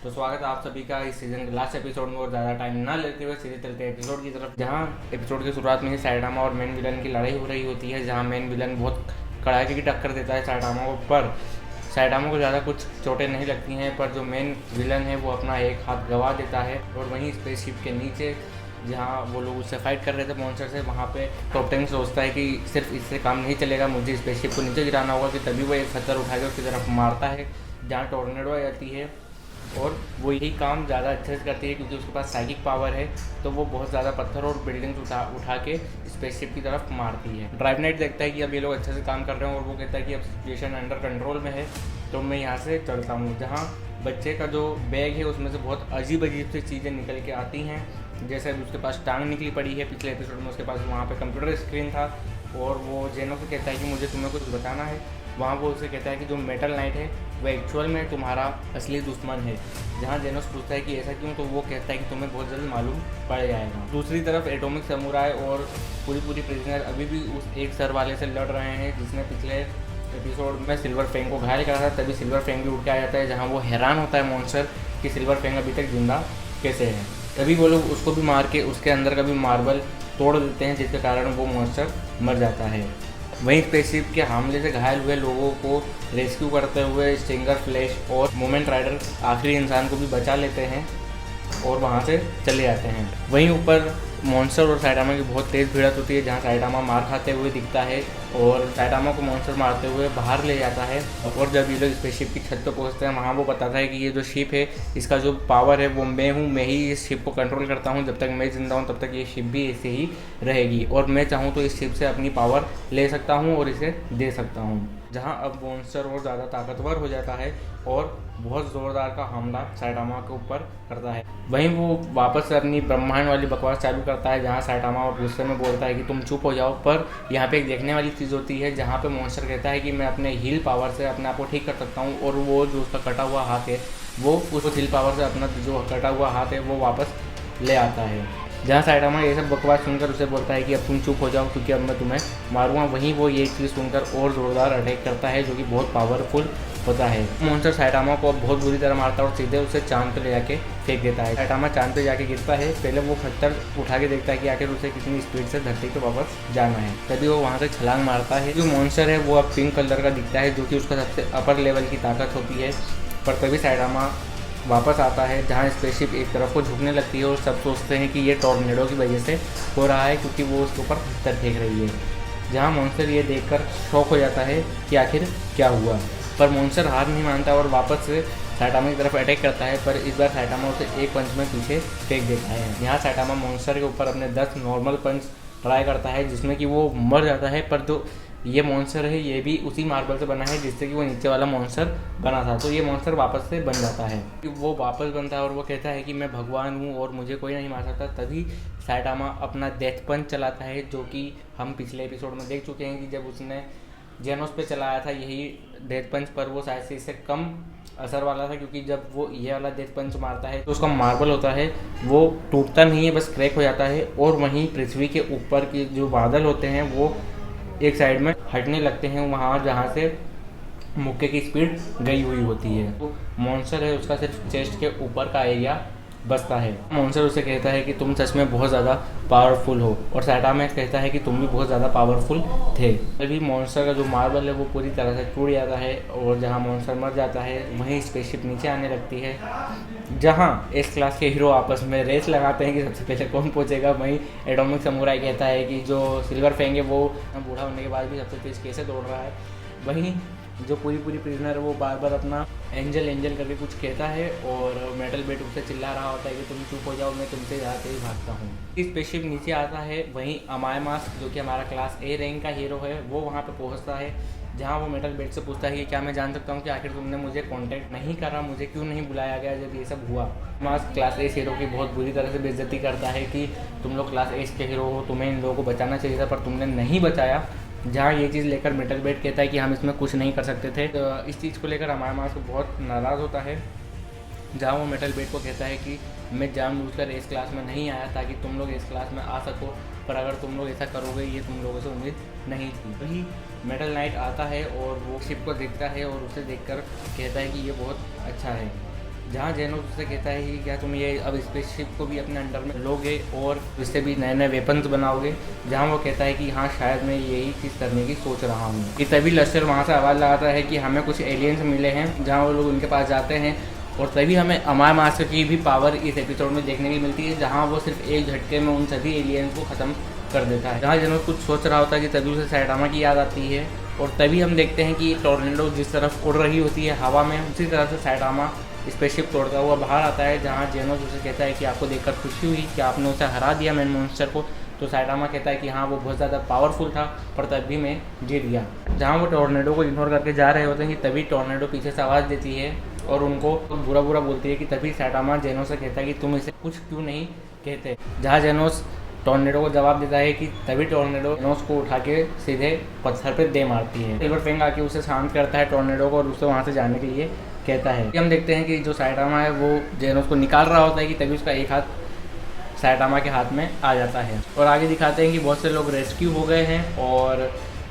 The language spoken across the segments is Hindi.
तो स्वागत है आप सभी का इस सीजन के लास्ट एपिसोड में। और ज़्यादा टाइम ना लेते हुए सीधे चलते हैं एपिसोड की तरफ, जहां एपिसोड की शुरुआत में ही साइडामा और मेन विलन की लड़ाई हो रही होती है, जहां मेन विलन बहुत कड़ाके की टक्कर देता है साइडामा को। पर साइडामा को ज़्यादा कुछ चोटें नहीं लगती हैं, पर जो मेन विलन है वो अपना एक हाथ गंवा देता है। और वहीं स्पेसशिप के नीचे जहाँ वो लोग उससे फाइट कर रहे थे मॉन्स्टर से, वहाँ पे कैप्टन सोचता है कि सिर्फ इससे काम नहीं चलेगा, मुझे स्पेसशिप को नीचे गिराना होगा। कि तभी वो एक पत्थर उठा के उसकी तरफ मारता है जहाँ टोर्नेडो आ जाती है। और वो यही काम ज़्यादा अच्छे से करती है क्योंकि उसके पास साइकिक पावर है, तो वो बहुत ज़्यादा पत्थर और बिल्डिंग्स उठा के स्पेसशिप की तरफ मारती है। ड्राइव नाइट देखता है कि अब ये लोग अच्छे से काम कर रहे हैं और वो कहता है कि अब सिचुएशन अंडर कंट्रोल में है, तो मैं यहाँ से चलता हूँ। जहाँ बच्चे का जो बैग है उसमें से बहुत अजीब अजीब सी चीज़ें निकल के आती हैं, जैसे उसके पास टांग निकली पड़ी है। पिछले एपिसोड में उसके पास वहाँ पे कंप्यूटर स्क्रीन था और वो जेनो से कहता है कि मुझे तुम्हें कुछ बताना है। वहाँ वो उसे कहता है कि जो मेटल नाइट है वो एक्चुअल में तुम्हारा असली दुश्मन है। जहाँ जेनोस पूछता है कि ऐसा क्यों, तो वो कहता है कि तुम्हें बहुत जल्द मालूम पड़ जाएगा। दूसरी तरफ एटॉमिक समुराई और पूरी प्रिजनर अभी भी उस एक सर वाले से लड़ रहे हैं जिसने पिछले एपिसोड में सिल्वर फैंग को घायल करा था। तभी सिल्वर फैंग भी उठ के आ जाता है, जहाँ वो हैरान होता है मॉन्स्टर कि सिल्वर फैंग अभी तक जिंदा कैसे है। तभी वो लोग उसको भी मार के उसके अंदर का भी मार्बल तोड़ देते हैं, जिसके कारण वो मॉन्स्टर मर जाता है। वहीं स्पेसशिप के हमले से घायल हुए लोगों को रेस्क्यू करते हुए स्टिंगर, फ्लैश और मोमेंट राइडर आखिरी इंसान को भी बचा लेते हैं और वहाँ से चले जाते हैं। वहीं ऊपर मॉन्स्टर और साइडामा की बहुत तेज़ भिड़त होती है, जहाँ साइडामा मार खाते हुए दिखता है और साइडामा को मॉन्स्टर मारते हुए बाहर ले जाता है। और जब ये लोग स्पेसशिप की छत पर पहुँचते हैं, वहाँ वो बताता है कि ये जो शिप है इसका जो पावर है वो मैं हूँ, मैं ही इस शिप को कंट्रोल करता हूँ। जब तक मैं जिंदा हूँ तब तक ये शिप भी ऐसे ही रहेगी और मैं चाहूँ तो इस शिप से अपनी पावर ले सकता हूँ और इसे दे सकता हूँ। जहाँ अब मॉन्स्टर और ज़्यादा ताकतवर हो जाता है और बहुत ज़ोरदार का हमला साइडामा के ऊपर करता है। वहीं वो वापस से अपनी ब्रह्मांड वाली बकवास चालू करता है, जहाँ साइडामा और गुस्से में बोलता है कि तुम चुप हो जाओ। पर यहाँ पे एक देखने वाली चीज़ होती है, जहाँ पे मॉन्स्टर कहता है कि मैं अपने हील पावर से अपने आप को ठीक कर सकता हूँ, और वो जो उसका कटा हुआ हाथ है वो उस हील पावर से अपना जो कटा हुआ हाथ है वो वापस ले आता है। जहाँ साइडामा ये सब बकवास सुनकर उसे बोलता है कि अब तुम चुप हो जाओ क्योंकि अब मैं तुम्हें मारूंगा। वहीं वो ये चीज़ सुनकर और ज़ोरदार अटैक करता है, जो कि बहुत पावरफुल होता है। मॉन्स्टर साइडामा को बहुत बुरी तरह मारता है और सीधे उसे चांद पे ले जाके फेंक देता है। साइडामा चांद पे जाके गिरता है। पहले वो पत्थर उठा के देखता है कि आखिर उसे कितनी स्पीड से धरती पे वापस जाना है। तभी वो वहाँ से छलांग मारता है। जो मॉन्स्टर है वो अब पिंक कलर का दिखता है, जो कि उसका सबसे अपर लेवल की ताकत होती है। पर तभी साइडामा वापस आता है, जहाँ स्पेसशिप एक तरफ को झुकने लगती है और सब सोचते हैं कि ये टॉर्नेडो की वजह से हो रहा है, क्योंकि वो उसके ऊपर पत्थर फेंक रही है। जहाँ मॉन्स्टर ये देखकर शॉक हो जाता है कि आखिर क्या हुआ। पर मॉन्स्टर हार नहीं मानता और वापस से साइडामा की तरफ अटैक करता है, पर इस बार साइडामा उसे एक पंच में पीछे फेंक देता है। यहाँ साइडामा मॉन्स्टर के ऊपर अपने 10 नॉर्मल पंच ट्राई करता है, जिसमें कि वो मर जाता है। पर जो ये मॉन्स्टर है ये भी उसी मार्बल से बना है जिससे कि वो नीचे वाला मॉन्स्टर बना था, तो ये मॉन्स्टर वापस से बन जाता है। वो वापस बनता है और वो कहता है कि मैं भगवान हूँ और मुझे कोई नहीं मार सकता। तभी साइडामा अपना डेथ पंच चलाता है, जो कि हम पिछले एपिसोड में देख चुके हैं कि जब उसने जेनोस पे चलाया था यही डेथ पंच, पर वो शायद से इससे कम असर वाला था, क्योंकि जब वो ये वाला डेथ पंच मारता है तो उसका मार्बल होता है वो टूटता नहीं है, बस क्रैक हो जाता है। और वहीं पृथ्वी के ऊपर के जो बादल होते हैं वो एक साइड में हटने लगते हैं, वहाँ जहाँ से मुक्के की स्पीड गई हुई होती है। तो मॉन्स्टर है उसका सिर्फ चेस्ट के ऊपर का एरिया बचता है। मॉन्स्टर उसे कहता है कि तुम सच में बहुत ज़्यादा पावरफुल हो, और साइडामा कहता है कि तुम भी बहुत ज़्यादा पावरफुल थे। तभी मॉन्स्टर का जो मार्बल है वो पूरी तरह से टूट जाता है और जहाँ मॉन्स्टर मर जाता है वहीं स्पेसशिप नीचे आने लगती है, जहाँ एस क्लास के हीरो आपस में रेस लगाते हैं कि सबसे पहले कौन पहुंचेगा। वहीं एटॉमिक समुराई कहता है कि जो सिल्वर फैंग है वो बूढ़ा होने के बाद भी सबसे तेज कैसे दौड़ रहा है। वहीं जो पूरी प्रिजनर है वो बार बार अपना एंजल करके कुछ कहता है और मेटल बेट उससे चिल्ला रहा होता है कि तुम चुप हो जाओ, मैं तुमसे ज़्यादा तेज भागता हूँ। स्पेसशिप नीचे आता है। वहीं अमायमास जो कि हमारा क्लास ए रैंक का हीरो है वो वहाँ पे पहुँचता है, जहाँ वो मेटल बेट से पूछता है कि क्या मैं जान सकता हूँ कि आखिर तुमने मुझे कांटेक्ट नहीं करा, मुझे क्यों नहीं बुलाया गया जब ये सब हुआ। मास क्लास ए हीरो की बहुत बुरी तरह से बेइज्जती करता है कि तुम लोग क्लास ए के हीरो हो, तुम्हें इन लोगों को बचाना चाहिए था पर तुमने नहीं बचाया। जहाँ ये चीज़ लेकर मेटल बेट कहता है कि हम इसमें कुछ नहीं कर सकते थे। तो इस चीज़ को लेकर अमायमास को बहुत नाराज़ होता है, जहाँ वो मेटल बेट को कहता है कि मैं जानबूझकर इस क्लास में नहीं आया ताकि तुम लोग इस क्लास में आ सको, पर अगर तुम लोग ऐसा करोगे ये तुम लोगों से उम्मीद नहीं थी। वही मेटल नाइट आता है और वो शिप को देखता है और उसे देखकर कहता है कि ये बहुत अच्छा है। जहाँ जेनोस उससे कहता है कि क्या तुम ये अब स्पेसशिप को भी अपने अंडर में लोगे और इससे भी नए नए वेपन्स बनाओगे। जहाँ वो कहता है कि हाँ शायद मैं यही चीज़ करने की सोच रहा हूँ। कि तभी लश्कर वहाँ से आवाज़ लगाता है कि हमें कुछ एलियंस मिले हैं। जहाँ वो लोग उनके पास जाते हैं और तभी हमें अमाय मास्टर की भी पावर इस एपिसोड में देखने की मिलती है, जहाँ वो सिर्फ एक झटके में उन सभी एलियंस को ख़त्म कर देता है। जहाँ जेनोस कुछ सोच रहा होता है कि तभी उसे सैटामा की याद आती है और तभी हम देखते हैं कि टॉर्नेडो जिस तरफ उड़ रही होती है हवा में, उसी तरह से सैटामा स्पेसशिप तोड़ता हुआ बाहर आता है। जहाँ जेनोस उसे कहता है कि आपको देखकर खुशी हुई कि आपने उसे हरा दिया मेन मॉन्स्टर को। तो सैटामा कहता है कि हाँ वो बहुत ज़्यादा पावरफुल था पर तब भी मैं जीत गया। जहाँ वो टॉर्नेडो को इग्नोर करके जा रहे होते हैं कि तभी टॉर्नेडो पीछे से आवाज़ देती है और उनको बुरा बुरा बोलती है। कि तभी सैटामा जेनोस से कहता है कि तुम इसे कुछ क्यों नहीं कहते। जहाँ जेनोस टॉर्नेडो को जवाब देता है कि तभी टॉर्नेडो जेनोस को उठा के सीधे पत्थर पे दे मारती है। सिल्वर फैंग आके उसे शांत करता है टॉर्नेडो को और उसे वहाँ से जाने के लिए कहता है। हम देखते हैं कि जो सैटामा है वो जेनोस को निकाल रहा होता है कि तभी उसका एक हाथ सैटामा के हाथ में आ जाता है। और आगे दिखाते हैं कि बहुत से लोग रेस्क्यू हो गए हैं और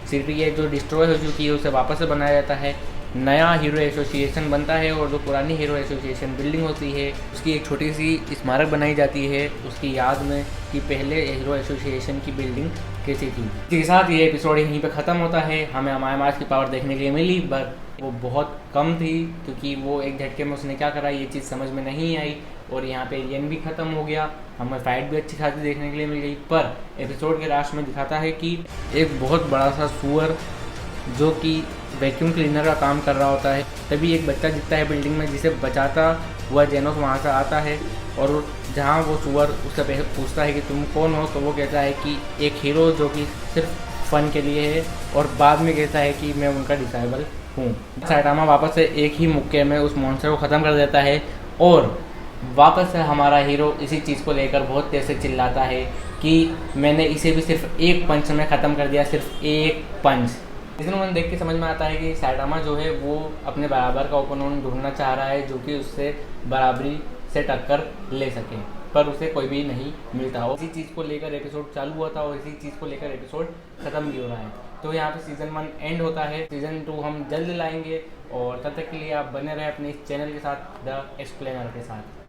सिटी है जो डिस्ट्रॉय हो चुकी है उसे वापस से बनाया जाता है। नया हीरो एसोसिएशन बनता है और जो पुरानी हीरो एसोसिएशन बिल्डिंग होती है उसकी एक छोटी सी स्मारक बनाई जाती है उसकी याद में कि पहले हीरो एसोसिएशन की बिल्डिंग कैसी थी। इसी के साथ ये एपिसोड यहीं पे ख़त्म होता है। हमें अमाय मास की पावर देखने के लिए मिली बट वो बहुत कम थी क्योंकि वो एक झटके में उसने क्या करा ये चीज़ समझ में नहीं आई और यहाँ पे एलियन भी ख़त्म हो गया। हमें फाइट भी अच्छी खासी देखने के लिए मिल गई। पर एपिसोड के लास्ट में दिखाता है कि एक बहुत बड़ा सा सुअर जो कि वैक्यूम क्लीनर का काम कर रहा होता है, तभी एक बच्चा दिखता है बिल्डिंग में जिसे बचाता हुआ जेनोस वहाँ से आता है। और जहाँ वो सुअर उससे पूछता है कि तुम कौन हो, तो वो कहता है कि एक हीरो जो कि सिर्फ फ़न के लिए है और बाद में कहता है कि मैं उनका डिसाइबल हूँ। सैटामा वापस से एक ही मुक्के में उस मॉन्स्टर को ख़त्म कर देता है और वापस से हमारा हीरो इसी चीज़ को लेकर बहुत तेज़ से चिल्लाता है कि मैंने इसे भी सिर्फ एक पंच में ख़त्म कर दिया, सिर्फ एक पंच। इसमें मैंने देख के समझ में आता है कि सैटामा जो है वो अपने बराबर का ओपोनेंट ढूंढना चाह रहा है जो कि उससे बराबरी से टक्कर ले सके, पर उसे कोई भी नहीं मिलता। इसी चीज़ को लेकर एपिसोड चालू हुआ था और इसी चीज़ को लेकर एपिसोड ख़त्म भी हो रहा है। तो यहाँ पे सीज़न 1 एंड होता है। सीज़न 2 हम जल्द लाएंगे और तब तक के लिए आप बने रहे अपने इस चैनल के साथ, द एक्सप्लेनर के साथ।